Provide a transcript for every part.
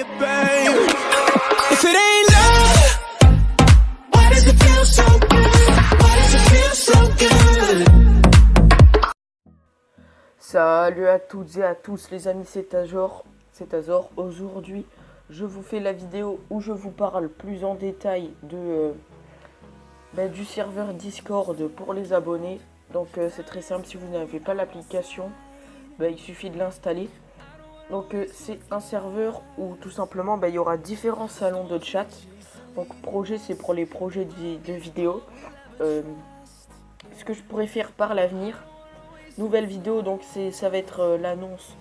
it, babe. If it ain't love, why does it feel so good? Why does it feel so good? Salut à toutes et à tous les amis, c'est Azor. Aujourd'hui, je vous fais la vidéo où je vous parle plus en détail du serveur Discord pour les abonnés. Donc c'est très simple, si vous n'avez pas l'application, il suffit de l'installer. Donc c'est un serveur où tout simplement il y aura différents salons de chat. Donc projet, c'est pour les projets de vidéos. Ce que je pourrais faire par l'avenir, nouvelle vidéo, donc ça va être l'annonce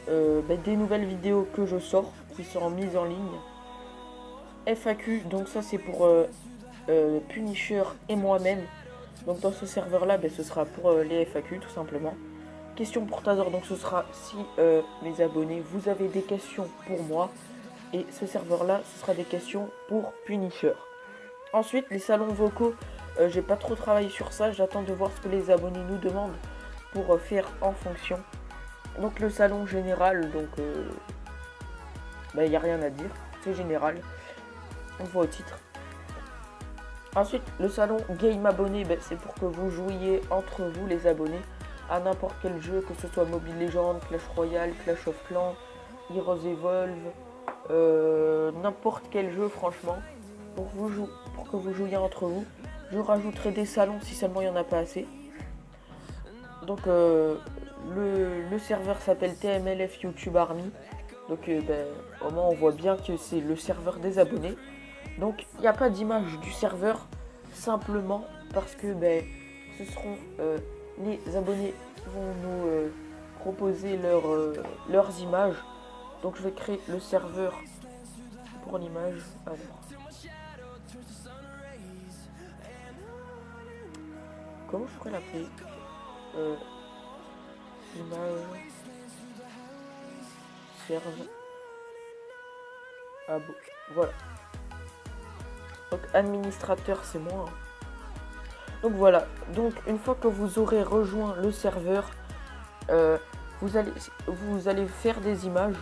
des nouvelles vidéos que je sors, qui seront mises en ligne. FAQ, donc ça c'est pour Punisher et moi-même. Donc dans ce serveur là, ce sera pour les FAQ tout simplement. Question pour Tazor, donc ce sera si mes abonnés, vous avez des questions pour moi. Et ce serveur là, ce sera des questions pour Punisher. Ensuite, les salons vocaux, j'ai pas trop travaillé sur ça. J'attends de voir ce que les abonnés nous demandent pour faire en fonction. Donc le salon général, donc y a rien à dire, c'est général. On voit au titre. Ensuite, le salon Game Abonné, c'est pour que vous jouiez entre vous les abonnés à n'importe quel jeu, que ce soit Mobile Legends, Clash Royale, Clash of Clans, Heroes Evolve, n'importe quel jeu franchement, pour que vous jouiez entre vous. Je rajouterai des salons si seulement il n'y en a pas assez. Donc le serveur s'appelle TMLF YouTube Army. Donc au moins on voit bien que c'est le serveur des abonnés. Donc il n'y a pas d'image du serveur, simplement parce que ce seront les abonnés qui vont nous proposer leurs images. Donc je vais créer le serveur pour l'image. Alors, comment je pourrais l'appeler? Image serve voilà. Donc administrateur, c'est moi. Donc voilà. Donc une fois que vous aurez rejoint le serveur, vous allez faire des images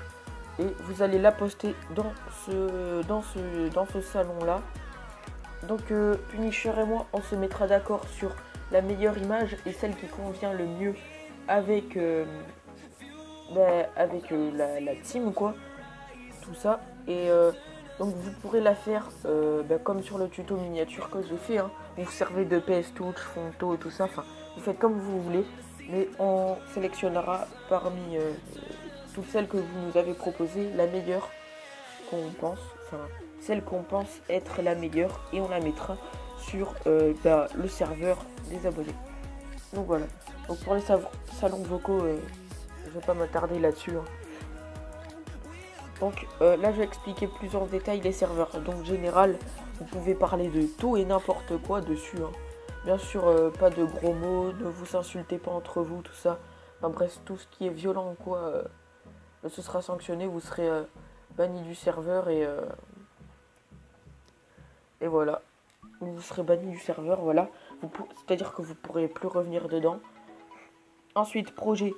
et vous allez la poster dans ce salon là. Donc Punisher et moi, on se mettra d'accord sur la meilleure image et celle qui convient le mieux avec la team quoi, tout ça. Et donc vous pourrez la faire comme sur le tuto miniature que j'ai fait, hein. Vous servez de PS Touch, Fonto et tout ça, enfin vous faites comme vous voulez, mais on sélectionnera parmi toutes celles que vous nous avez proposées la meilleure qu'on pense, enfin celle qu'on pense être la meilleure, et on la mettra sur le serveur des abonnés. Donc voilà. Donc pour les salons vocaux, je vais pas m'attarder là-dessus, hein. Donc là je vais expliquer plus en détail les serveurs. Donc général, vous pouvez parler de tout et n'importe quoi dessus, hein. Bien sûr, pas de gros mots, ne vous insultez pas entre vous, tout ça. Enfin bref, tout ce qui est violent quoi, ce sera sanctionné, vous serez banni du serveur et voilà. Vous serez banni du serveur, voilà. C'est-à-dire que vous ne pourrez plus revenir dedans. Ensuite, projet.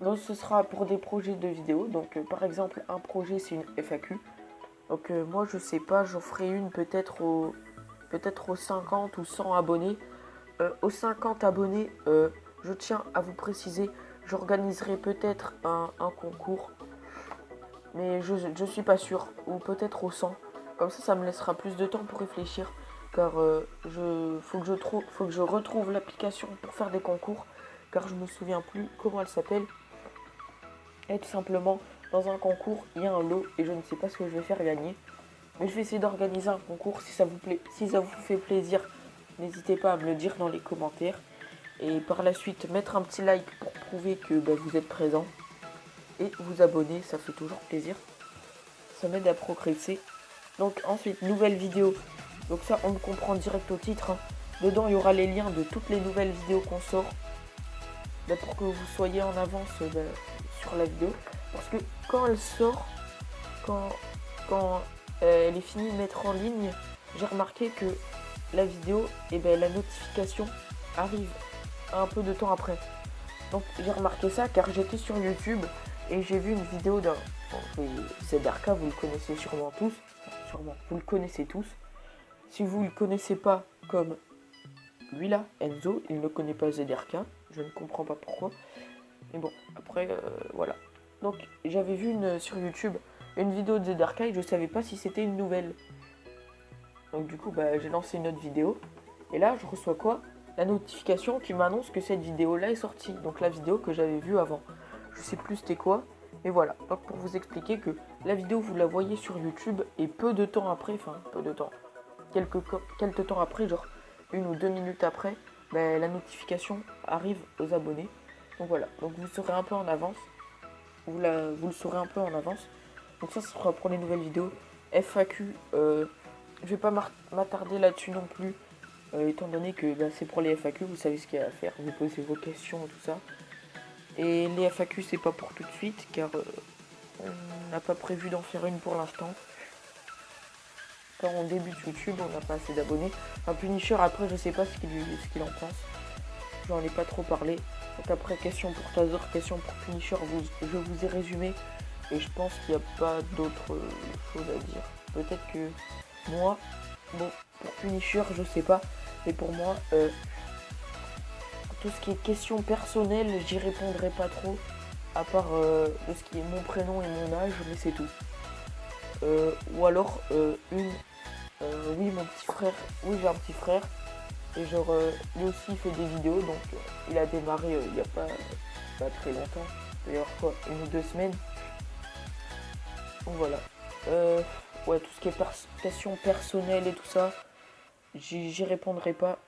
Donc ce sera pour des projets de vidéo. Donc par exemple, un projet c'est une FAQ. Donc moi je sais pas, j'en ferai une peut-être aux 50 ou 100 abonnés. Aux 50 abonnés, je tiens à vous préciser, j'organiserai peut-être un concours. Mais je suis pas sûr. Ou peut-être aux 100. Comme ça me laissera plus de temps pour réfléchir. Car faut que je retrouve l'application pour faire des concours. Car je me souviens plus comment elle s'appelle. Et tout simplement, dans un concours, il y a un lot et je ne sais pas ce que je vais faire gagner. Mais je vais essayer d'organiser un concours si ça vous plaît. Si ça vous fait plaisir, n'hésitez pas à me le dire dans les commentaires. Et par la suite, mettre un petit like pour prouver que vous êtes présent. Et vous abonner, ça fait toujours plaisir. Ça m'aide à progresser. Donc ensuite, nouvelle vidéo. Donc ça, on le comprend direct au titre, hein. Dedans, il y aura les liens de toutes les nouvelles vidéos qu'on sort. Pour que vous soyez en avance sur la vidéo. Parce que quand elle sort, quand elle est finie de mettre en ligne, j'ai remarqué que la vidéo, la notification arrive un peu de temps après. Donc j'ai remarqué ça car j'étais sur YouTube Et j'ai vu une vidéo d'un... ZRK, vous le connaissez sûrement tous. Enfin, sûrement, vous le connaissez tous. Si vous le connaissez pas comme lui là, Enzo, il ne connaît pas ZRK. Je ne comprends pas pourquoi. Mais bon, après, voilà. Donc, j'avais vu sur YouTube une vidéo de ZRK et je savais pas si c'était une nouvelle. Donc du coup, j'ai lancé une autre vidéo. Et là, je reçois quoi? La notification qui m'annonce que cette vidéo-là est sortie. Donc la vidéo que j'avais vue avant. Je sais plus c'était quoi. Mais voilà. Donc pour vous expliquer que la vidéo, vous la voyez sur YouTube. Et peu de temps après, enfin peu de temps, quelques temps après, genre 1 ou 2 minutes après, la notification arrive aux abonnés. Donc voilà. Donc vous serez un peu en avance. Vous le saurez un peu en avance. Donc ça, ce sera pour les nouvelles vidéos. FAQ, je vais pas m'attarder là-dessus non plus, étant donné que c'est pour les FAQ, vous savez ce qu'il y a à faire, vous posez vos questions et tout ça. Et les FAQ, c'est pas pour tout de suite, car on n'a pas prévu d'en faire une pour l'instant. Quand on débute YouTube, on n'a pas assez d'abonnés. Un Punisher, après, je sais pas ce qu'il en pense. J'en ai pas trop parlé. Donc après, question pour Tazor, question pour Punisher, je vous ai résumé. Et je pense qu'il n'y a pas d'autres choses à dire. Peut-être que moi, bon, pour Punisher, je sais pas. Mais pour moi, tout ce qui est questions personnelles, j'y répondrai pas trop. À part de ce qui est mon prénom et mon âge, mais c'est tout. Ou alors, oui, mon petit frère. Oui, j'ai un petit frère. Et genre, lui aussi, il fait des vidéos. Donc, il a démarré il n'y a pas très longtemps. D'ailleurs, quoi, 1 ou 2 semaines. Donc voilà. Ouais, tout ce qui est questions personnelles et tout ça, j'y répondrai pas.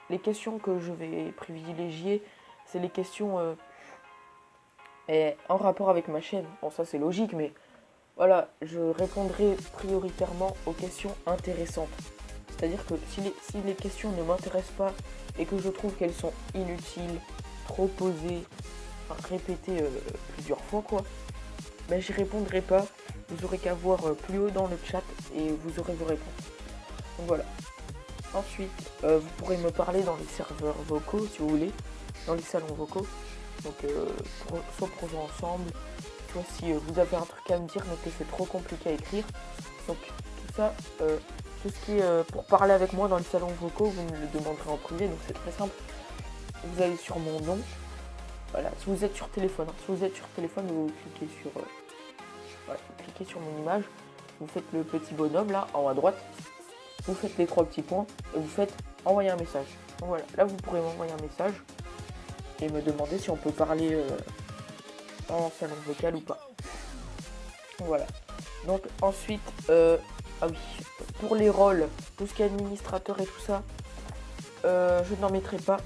Les questions que je vais privilégier, c'est les questions en rapport avec ma chaîne. Bon, ça c'est logique, mais voilà, je répondrai prioritairement aux questions intéressantes. C'est-à-dire que si les questions ne m'intéressent pas et que je trouve qu'elles sont inutiles, trop posées, répétées plusieurs fois, quoi, j'y répondrai pas. Vous aurez qu'à voir plus haut dans le chat et vous aurez vos réponses. Donc voilà. Ensuite, vous pourrez me parler dans les serveurs vocaux si vous voulez, dans les salons vocaux. Donc soit pour jouer ensemble, soit si vous avez un truc à me dire mais que c'est trop compliqué à écrire. Donc tout ça, tout ce qui est pour parler avec moi dans les salons vocaux, vous me le demanderez en privé. Donc c'est très simple. Vous allez sur mon nom. Voilà, si vous êtes sur téléphone, vous cliquez sur, cliquez sur mon image, vous faites le petit bonhomme là, en haut à droite, vous faites les 3 petits points et vous faites envoyer un message. Donc voilà, là vous pourrez m'envoyer un message et me demander si on peut parler en salon vocal ou pas. Donc voilà. Donc ensuite, ah oui, pour les rôles, tout ce qui est administrateur et tout ça, je n'en mettrai pas.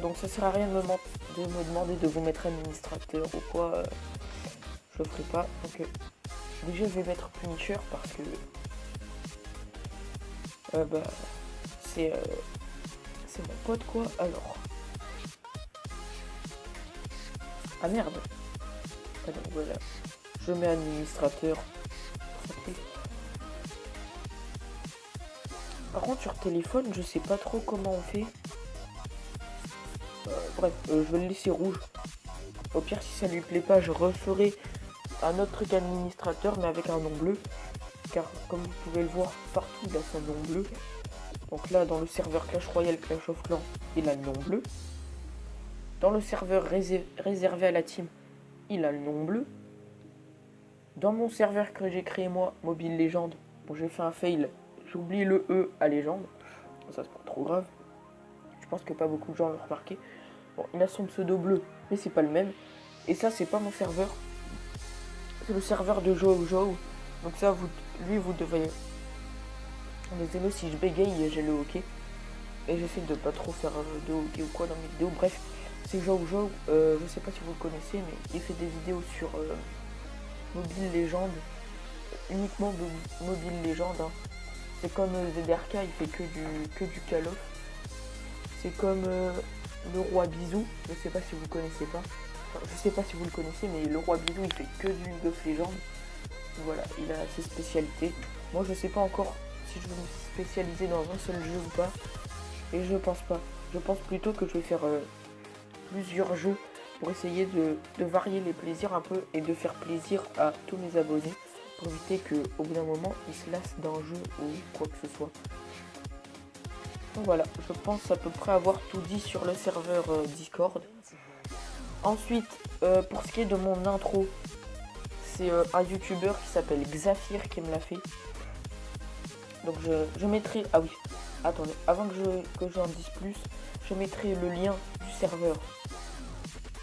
Donc ça sert à rien de me demander de vous mettre administrateur ou quoi. Je le ferai pas. Donc déjà je vais mettre Punisher parce que c'est mon pote quoi. Alors. Ah merde. Ah donc voilà. Je mets administrateur. Par contre sur téléphone je sais pas trop comment on fait. Bref, je vais le laisser rouge. Au pire si ça lui plaît pas je referai un autre truc administrateur mais avec un nom bleu. Car comme vous pouvez le voir partout il a son nom bleu. Donc là dans le serveur Clash Royale Clash of Clans il a le nom bleu. Dans le serveur réservé à la team il a le nom bleu. Dans mon serveur que j'ai créé moi, Mobile Legend, bon j'ai fait un fail, j'oublie le E à Légende. Ça c'est pas trop grave. Je pense que pas beaucoup de gens l'ont remarqué. Bon, il a son pseudo bleu, mais c'est pas le même. Et ça c'est pas mon serveur. C'est le serveur de Joe. Donc ça, vous devez... Désolé si je bégaye, j'ai le hockey. Et j'essaie de pas trop faire de hockey ou quoi dans mes vidéos. Bref, c'est Joe. Je sais pas si vous le connaissez, mais il fait des vidéos sur Mobile Legend. Uniquement de Mobile Legend. Hein. C'est comme ZRK, il fait que du Call of. C'est comme le Roi Bisou. Je sais pas si vous connaissez pas. Enfin, je sais pas si vous le connaissez, mais le Roi Bisou, il fait que du League of Legends. Voilà, il a ses spécialités. Moi, je sais pas encore si je vais me spécialiser dans un seul jeu ou pas. Et je pense pas. Je pense plutôt que je vais faire plusieurs jeux pour essayer de varier les plaisirs un peu et de faire plaisir à tous mes abonnés pour éviter qu'au bout d'un moment ils se lassent d'un jeu ou quoi que ce soit. Donc voilà, je pense à peu près avoir tout dit sur le serveur Discord. Ensuite, pour ce qui est de mon intro, c'est un youtubeur qui s'appelle Xafir qui me l'a fait. Donc je mettrai... Ah oui, attendez, avant que j'en dise plus, je mettrai le lien du serveur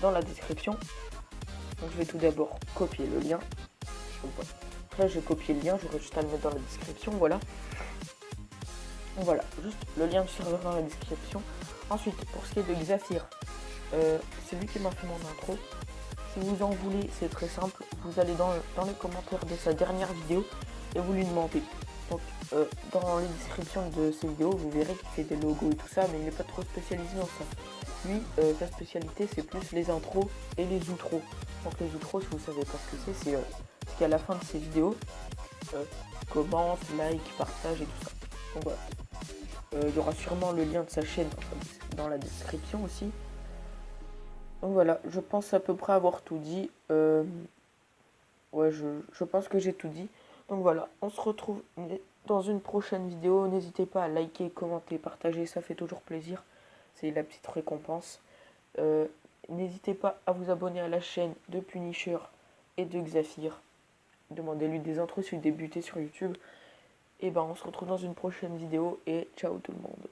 dans la description. Donc je vais tout d'abord copier le lien. Donc, voilà. Là j'ai copié le lien, j'aurais juste à le mettre dans la description, voilà. Donc voilà, juste le lien du serveur dans la description. Ensuite, pour ce qui est de Xafir, c'est lui qui m'a fait mon intro. Si vous en voulez, c'est très simple. Vous allez dans les commentaires de sa dernière vidéo et vous lui demandez. Donc, dans les descriptions de ses vidéos, vous verrez qu'il fait des logos et tout ça, mais il n'est pas trop spécialisé dans ça. Lui, sa spécialité, c'est plus les intros et les outros. Donc les outros, si vous savez pas ce que c'est ce qu'à la fin de ses vidéos, commente, like, partage et tout ça. Donc voilà. Il y aura sûrement le lien de sa chaîne dans la description aussi. Donc voilà, je pense à peu près avoir tout dit. Ouais, je pense que j'ai tout dit. Donc voilà, on se retrouve dans une prochaine vidéo. N'hésitez pas à liker, commenter, partager, ça fait toujours plaisir. C'est la petite récompense. N'hésitez pas à vous abonner à la chaîne de Punisher et de Xafir. Demandez-lui des intros si vous débutez sur YouTube. Et ben on se retrouve dans une prochaine vidéo et ciao tout le monde.